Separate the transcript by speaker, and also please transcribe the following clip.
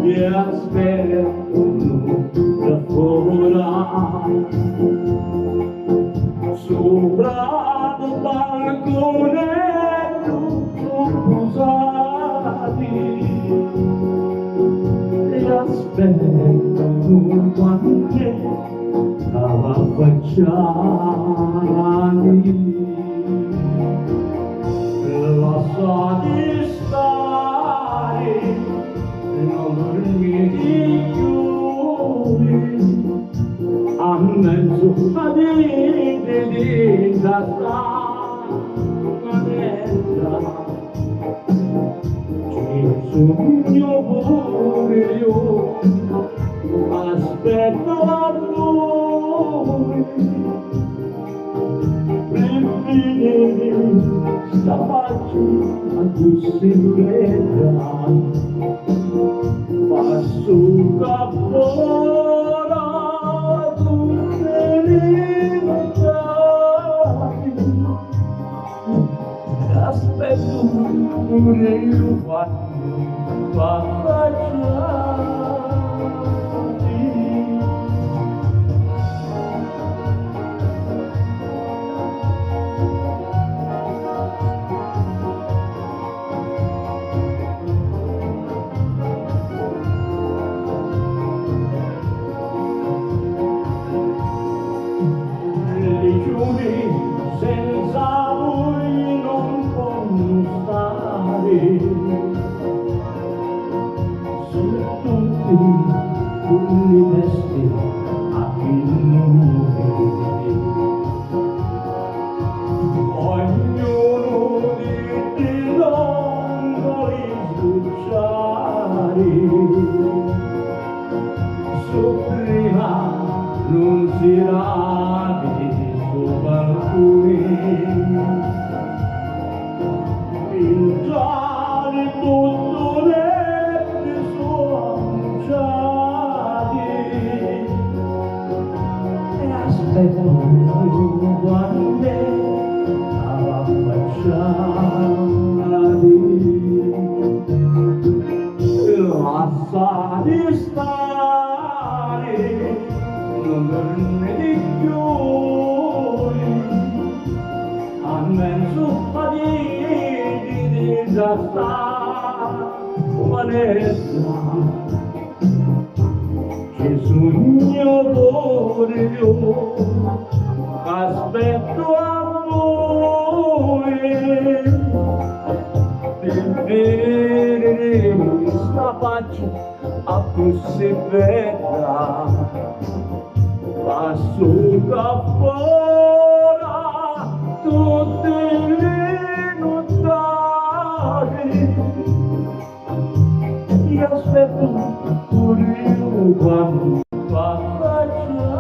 Speaker 1: mi aspettano da fuori sopra il balconetto posati e aspettano quando stava affacciati. Lasciati stare, non dormiti più, a mezzo a dite di da stanza, ci sogno pure io, aspetto a voi, per finire sta pace a tu si vedrà, passo cappora tutte le notti, aspetto pure io quando affacciati. Senza voi non posso stare, su tutti quelli vesti a pinnure, ognuno di dondoli sbucciare, su prima non si ravi il giallo tutto le suonciati e aspetto quando alla affacciati, lasciati stare, non dormiti più, a mezzo a di da stanza, che sogno pure io, aspetto a voi, per vedere sta pace a possibilità, passo cappora tutte le nottate, ti aspetto pure io quando affacciati.